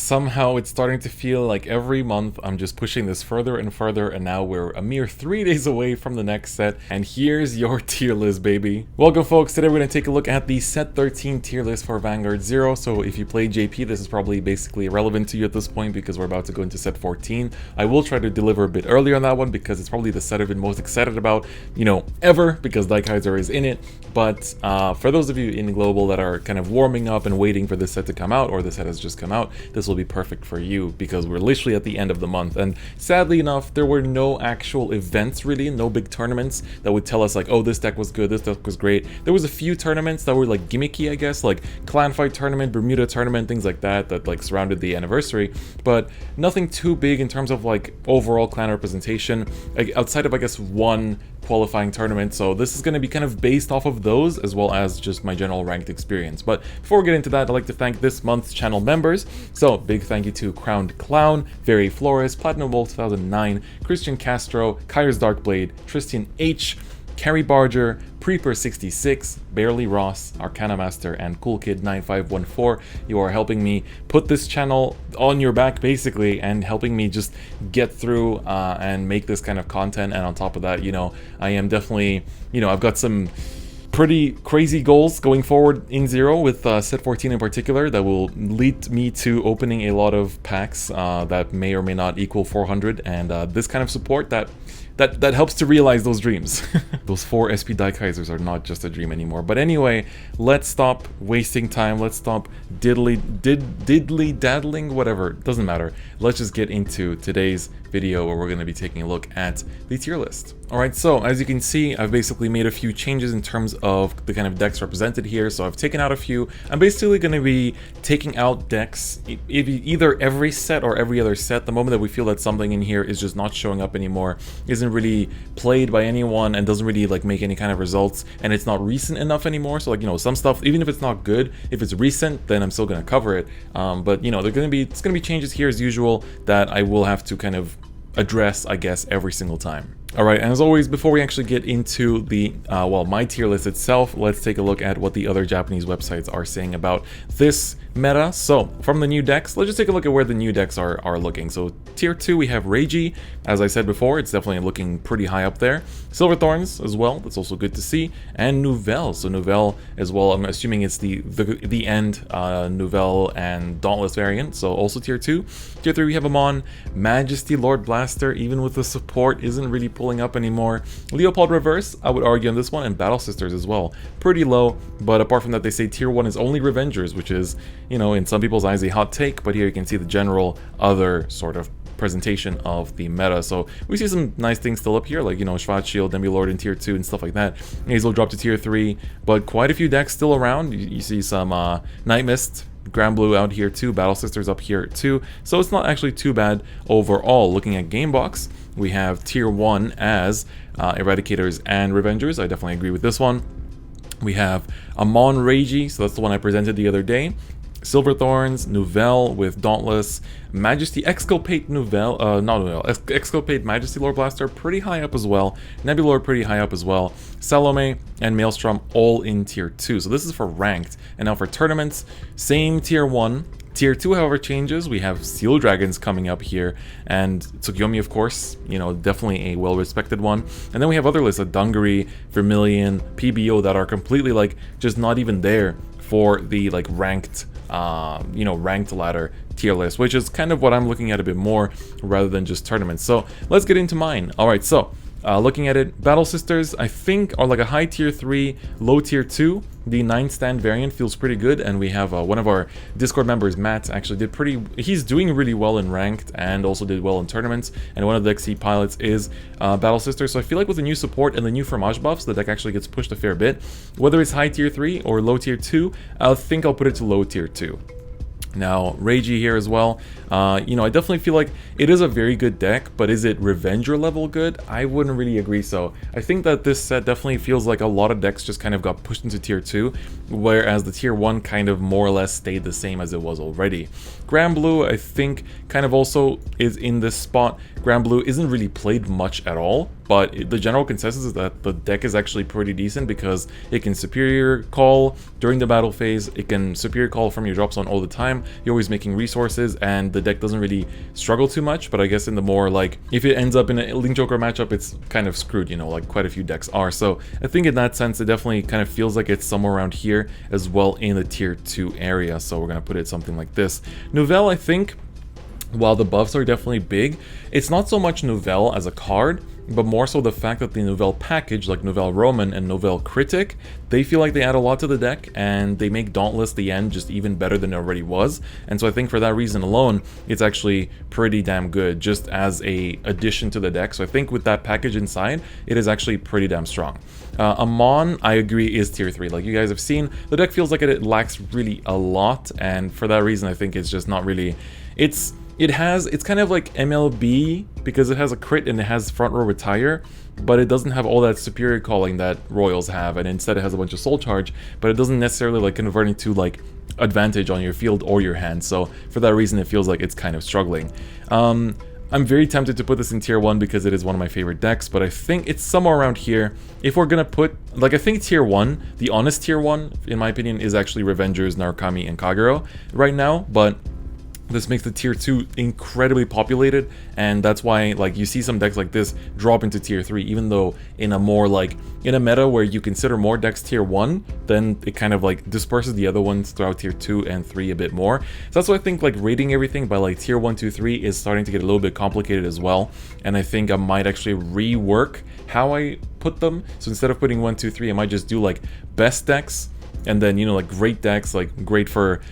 somehow it's starting to feel like every month I'm just pushing this further and further, and now we're a mere 3 days away from the next set, and here's your tier list, baby. Welcome, folks. Today we're going to take a look at the set 13 tier list for Vanguard 0. So if you play JP, this is probably basically irrelevant to you at this point because we're about to go into set 14. I will try to deliver a bit earlier on that one because it's probably the set I've been most excited about, ever, because Daikaiser is in it. But for those of you in Global that are kind of warming up and waiting for this set to come out, or the set has just come out, this will be perfect for you because we're literally at the end of the month. And sadly enough, there were no actual events, really, no big tournaments that would tell us like, oh, this deck was good, this deck was great. There was a few tournaments that were like gimmicky, I guess, like Cardfight tournament, Bermuda tournament, things like that like surrounded the anniversary, but nothing too big in terms of like overall clan representation, like, outside of, I guess, one qualifying tournament. So this is going to be kind of based off of those as well as just my general ranked experience. But before we get into that, I'd like to thank this month's channel members. So big thank you to Crowned Clown, Very Flores, Platinum Wolf 2009, Christian Castro, Kyre's Darkblade, Tristan H, Carrie Barger, Preeper 66, Barely Ross, Arcana Master, and Cool Kid 9514. You are helping me put this channel on your back, basically, and helping me just get through and make this kind of content. And on top of that, I am definitely, I've got some pretty crazy goals going forward in Zero with set 14 in particular that will lead me to opening a lot of packs that may or may not equal 400, and this kind of support that helps to realize those dreams. Those 4 SP Daikaisers are not just a dream anymore. But anyway, let's stop wasting time. Let's stop diddly daddling, whatever. Doesn't matter. Let's just get into today's video where we're going to be taking a look at the tier list. Alright, so as you can see, I've basically made a few changes in terms of the kind of decks represented here. So I've taken out a few. I'm basically going to be taking out decks either every set or every other set. The moment that we feel that something in here is just not showing up anymore, isn't really played by anyone, and doesn't really like make any kind of results, and it's not recent enough anymore. So like, some stuff, even if it's not good, if it's recent, then I'm still going to cover it. But it's going to be changes here as usual that I will have to kind of address, I guess, every single time. Alright, and as always, before we actually get into the, my tier list itself, let's take a look at what the other Japanese websites are saying about this meta. So, from the new decks, let's just take a look at where the new decks are looking. So, tier 2, we have Reiji. As I said before, it's definitely looking pretty high up there. Silverthorns as well, that's also good to see. And Nouvelle, so Nouvelle as well, I'm assuming it's the end Nouvelle and Dauntless variant, so also tier 2. Tier 3, we have Amon, Majesty, Lord Blaster, even with the support, isn't really pulling up anymore. Leopold Reverse, I would argue on this one, and Battle Sisters as well. Pretty low, but apart from that, they say tier 1 is only Revengers, which is, in some people's eyes a hot take, but here you can see the general other sort of presentation of the meta. So we see some nice things still up here, like, Schwarzschild, Nebula Lore in tier 2 and stuff like that. Hazel dropped to tier 3, but quite a few decks still around. You see some Night Mist, Grand Blue out here too, Battle Sisters up here too, so it's not actually too bad overall. Looking at Gamebox, we have tier 1 as Eradicators and Revengers. I definitely agree with this one. We have Amon Reiji, so that's the one I presented the other day. Silverthorns, Nouvelle with Dauntless, Majesty, Exculpate Nouvelle, not Nouvelle, Exculpate Majesty Lord Blaster, pretty high up as well. Nebula Lore pretty high up as well. Salome and Maelstrom all in tier 2. So this is for ranked. And now for tournaments, same tier 1. Tier 2, however, changes. We have Steel Dragons coming up here, and Tsukiyomi, of course, definitely a well-respected one. And then we have other lists like Dungaree, Vermilion, PBO that are completely like just not even there for the like ranked ranked ladder tier list, which is kind of what I'm looking at a bit more rather than just tournaments. So let's get into mine. All right, so looking at it, Battle Sisters I think are like a high tier 3, low tier 2. The 9 stand variant feels pretty good, and we have one of our Discord members, Matt, actually he's doing really well in ranked and also did well in tournaments, and one of the decks he pilots is Battle Sisters. So I feel like with the new support and the new Fromage buffs, the deck actually gets pushed a fair bit. Whether it's high tier 3 or low tier 2, I think I'll put it to low tier 2. Now, Reiji here as well, I definitely feel like it is a very good deck, but is it Revenger level good? I wouldn't really agree so. I think that this set definitely feels like a lot of decks just kind of got pushed into tier 2, whereas the tier 1 kind of more or less stayed the same as it was already. Grand Blue, I think, kind of also is in this spot. Grand Blue isn't really played much at all, but the general consensus is that the deck is actually pretty decent because it can superior call during the battle phase, it can superior call from your drop zone all the time, you're always making resources, and the deck doesn't really struggle too much. But I guess in the more like, if it ends up in a Link Joker matchup, it's kind of screwed, you know, like quite a few decks are. So I think in that sense, it definitely kind of feels like it's somewhere around here as well in the tier 2 area. So we're going to put it something like this. Nouvelle, I think, while the buffs are definitely big, it's not so much Nouvelle as a card, but more so the fact that the Nouvelle package, like Nouvelle Roman and Nouvelle Critic, they feel like they add a lot to the deck, and they make Dauntless the end just even better than it already was. And so I think for that reason alone, it's actually pretty damn good just as a addition to the deck. So I think with that package inside, it is actually pretty damn strong. Amon, I agree, is tier 3. Like you guys have seen, the deck feels like it lacks really a lot, and for that reason I think it's just not really... It's kind of like MLB because it has a crit and it has front row retire, but it doesn't have all that superior calling that Royals have, and instead it has a bunch of soul charge, but it doesn't necessarily like convert into like advantage on your field or your hand. So for that reason, it feels like it's kind of struggling. I'm very tempted to put this in tier 1 because it is one of my favorite decks, but I think it's somewhere around here. If we're gonna put, like, I think tier 1, the honest tier 1, in my opinion, is actually Revengers, Narukami, and Kagero right now, but this makes the tier 2 incredibly populated, and that's why like you see some decks like this drop into tier 3, even though in a more like in a meta where you consider more decks tier 1, then it kind of like disperses the other ones throughout tier 2 and 3 a bit more. So that's why I think like rating everything by like tier 1, 2, 3 is starting to get a little bit complicated as well, and I think I might actually rework how I put them. So instead of putting 1, 2, 3, I might just do like best decks, and then, you know, like great decks, like great for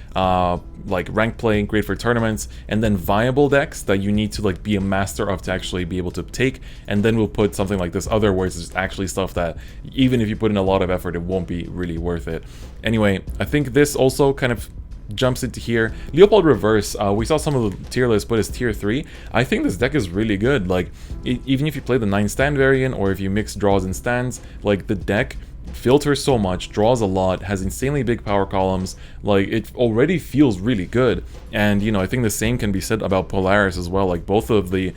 like rank play, great for tournaments, and then viable decks that you need to like be a master of to actually be able to take. And then we'll put something like this other, where it's just actually stuff that even if you put in a lot of effort, it won't be really worth it. Anyway, I think this also kind of jumps into here. Leopold Reverse, we saw some of the tier lists put as tier 3. I think this deck is really good. Like even if you play the 9 stand variant, or if you mix draws and stands, like the deck filters so much, draws a lot, has insanely big power columns, like it already feels really good. And you know, I think the same can be said about Polaris as well. Like both of the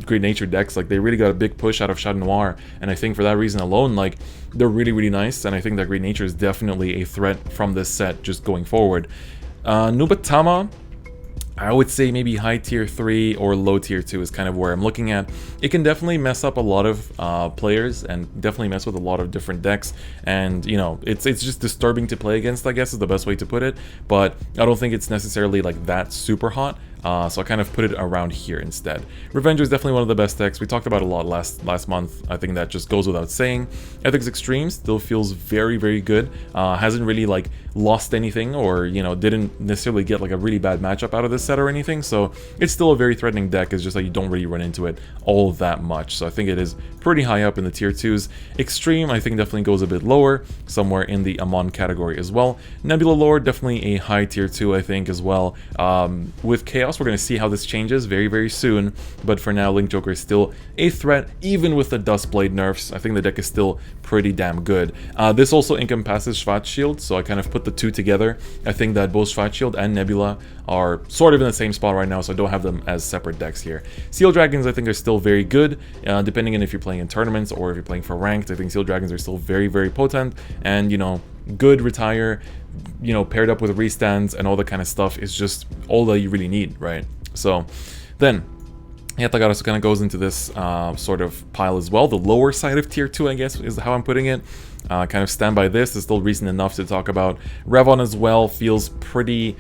Great Nature decks, like they really got a big push out of Chat Noir, and I think for that reason alone, like they're really, really nice, and I think that Great Nature is definitely a threat from this set just going forward. Nubratama, I would say maybe high tier 3 or low tier 2 is kind of where I'm looking at. It can definitely mess up a lot of players, and definitely mess with a lot of different decks, and you know, it's just disturbing to play against, I guess is the best way to put it, but I don't think it's necessarily like that super hot. So I kind of put it around here instead. Revenger is definitely one of the best decks. We talked about it a lot last month. I think that just goes without saying. Ethics Extreme still feels very, very good. Hasn't really like lost anything, or you know, didn't necessarily get like a really bad matchup out of this set or anything. So it's still a very threatening deck. It's just like you don't really run into it all that much. So I think it is pretty high up in the tier 2s. Extreme, I think, definitely goes a bit lower, somewhere in the Amon category as well. Nebula Lore, definitely a high tier 2, I think, as well. With Chaos, we're going to see how this changes very, very soon, but for now, Link Joker is still a threat, even with the Duskblade nerfs. I think the deck is still pretty damn good. This also encompasses Schwarzschild, so I kind of put the two together. I think that both Schwarzschild and Nebula are sort of in the same spot right now, so I don't have them as separate decks here. Seal Dragons, I think, are still very good, depending on if you're playing in tournaments or if you're playing for ranked. I think Seal Dragons are still very, very potent, and, you know, good retire, you know, paired up with restands and all that kind of stuff is just all that you really need, right? So then Yatagarasu kind of goes into this sort of pile as well. The lower side of tier 2, I guess, is how I'm putting it. Kind of stand by this. There's still reason enough to talk about. Revon as well feels pretty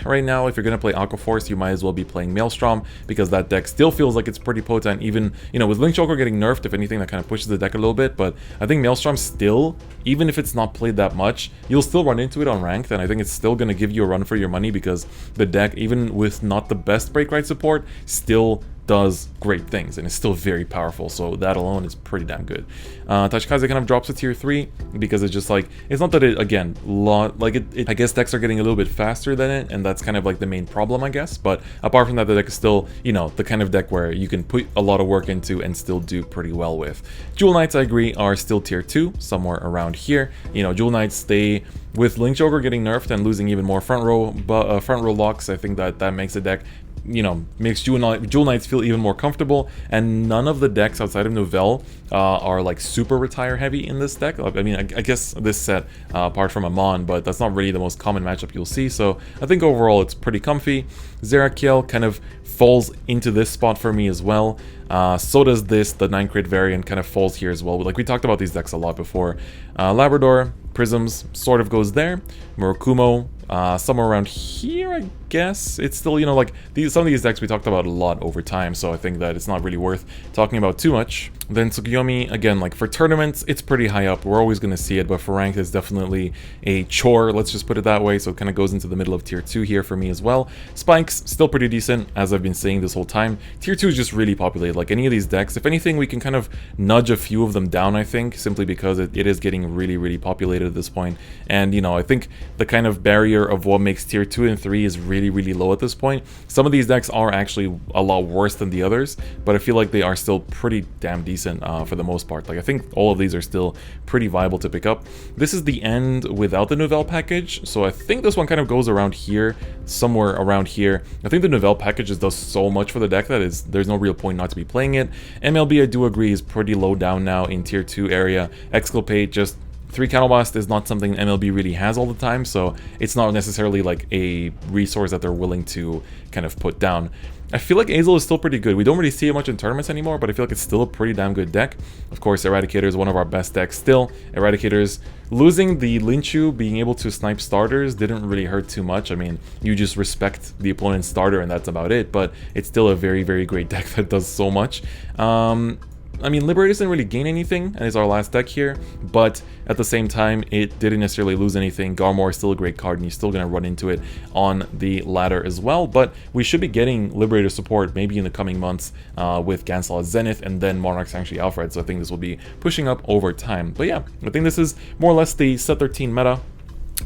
right now. If you're going to play Aqua Force, you might as well be playing Maelstrom, because that deck still feels like it's pretty potent, even, you know, with Link Joker getting nerfed, if anything, that kind of pushes the deck a little bit. But I think Maelstrom still, even if it's not played that much, you'll still run into it on ranked, and I think it's still going to give you a run for your money, because the deck, even with not the best break right support, still does great things and is still very powerful. So that alone is pretty damn good. Tachikaze kind of drops to tier 3 because it's just like, it's not that it, again, I guess decks are getting a little bit faster than it, and that's kind of like the main problem, I guess. But apart from that, the deck is still, you know, the kind of deck where you can put a lot of work into and still do pretty well with. Jewel Knights, I agree, are still tier 2, somewhere around here. You know, Jewel Knights, they, with Link Joker getting nerfed and losing even more front row locks, I think that makes the deck you know, makes Jewel Knights feel even more comfortable, and none of the decks outside of Nouvelle are like super retire heavy in this deck. I mean, I guess this set, apart from Amon, but that's not really the most common matchup you'll see, so I think overall it's pretty comfy. Zera Kill kind of falls into this spot for me as well. So does this, the 9-crit variant kind of falls here as well. Like, we talked about these decks a lot before. Labrador, Prisms sort of goes there. Murakumo, somewhere around here, I guess. It's still, you know, like, some of these decks we talked about a lot over time, so I think that it's not really worth talking about too much. Then Tsukuyomi, again, like, for tournaments, it's pretty high up. We're always going to see it, but for ranked, it's definitely a chore, let's just put it that way, so it kind of goes into the middle of Tier 2 here for me as well. Spikes, still pretty decent, as I've been saying this whole time. Tier 2 is just really populated, like any of these decks. If anything, we can kind of nudge a few of them down, I think, simply because it is getting really, really populated at this point. And, you know, I think the kind of barrier of what makes Tier 2 and 3 is really, really low at this point. Some of these decks are actually a lot worse than the others, but I feel like they are still pretty damn decent for the most part. Like, I think all of these are still pretty viable to pick up. This is the end without the Nouvelle package, so I think this one kind of goes around here, somewhere around here. I think the Nouvelle package just does so much for the deck that there's no real point not to be playing it. MLB, I do agree, is pretty low down now in Tier 2 area. Exculpate, just 3 Counterblast is not something MLB really has all the time, so it's not necessarily like a resource that they're willing to kind of put down. I feel like Azel is still pretty good. We don't really see it much in tournaments anymore, but I feel like it's still a pretty damn good deck. Of course, Eradicator is one of our best decks still. Eradicator's losing the Linchu, being able to snipe starters, didn't really hurt too much. I mean, you just respect the opponent's starter and that's about it, but it's still a very, very great deck that does so much. I mean, Liberator didn't really gain anything, and it's our last deck here, but at the same time, it didn't necessarily lose anything. Garmor is still a great card, and you're still going to run into it on the ladder as well, but we should be getting Liberator support maybe in the coming months with Gansal Zenith, and then Monarch Sanctuary Alfred, so I think this will be pushing up over time. But yeah, I think this is more or less the set 13 meta.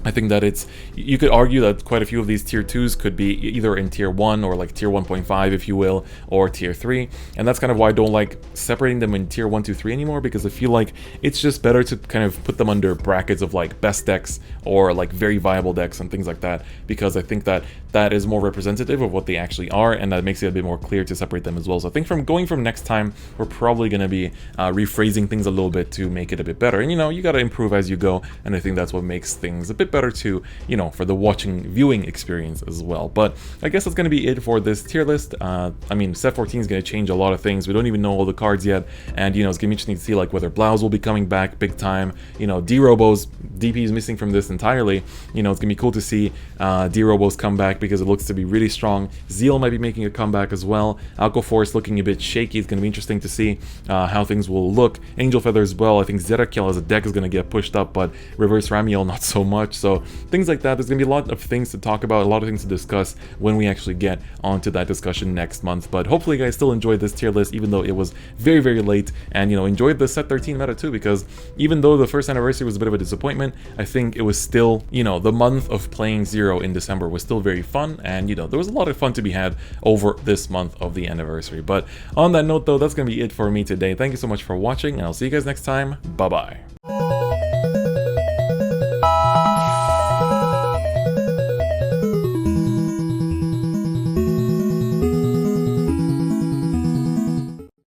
I think that you could argue that quite a few of these tier 2s could be either in tier 1 or like tier 1.5 if you will, or tier 3, and that's kind of why I don't like separating them in tier 1, 2, 3 anymore, because I feel like it's just better to kind of put them under brackets of like best decks or like very viable decks and things like that, because I think that that is more representative of what they actually are, and that makes it a bit more clear to separate them as well. So I think going from next time, we're probably going to be rephrasing things a little bit to make it a bit better, and you know, you got to improve as you go, and I think that's what makes things a bit better too, you know, for the viewing experience as well. But I guess that's going to be it for this tier list. I mean, set 14 is going to change a lot of things. We don't even know all the cards yet, and you know, it's going to be interesting to see like whether Blouse will be coming back big time. You know, D-Robo's DP is missing from this entirely. You know, it's going to be cool to see D-Robo's come back because it looks to be really strong. Zeal might be making a comeback as well. Aqua Force looking a bit shaky. It's going to be interesting to see how things will look. Angel Feather as well. I think Zera Kill as a deck is going to get pushed up, but Reverse Ramiel not so much. So things like that. There's going to be a lot of things to talk about, a lot of things to discuss when we actually get onto that discussion next month. But hopefully you guys still enjoyed this tier list, even though it was very, very late, and you know, enjoyed the set 13 meta too, because even though the first anniversary was a bit of a disappointment, I think it was still, you know, the month of playing Zero in December was still very fun, and you know, there was a lot of fun to be had over this month of the anniversary. But on that note though, that's going to be it for me today. Thank you so much for watching, and I'll see you guys next time. Bye bye.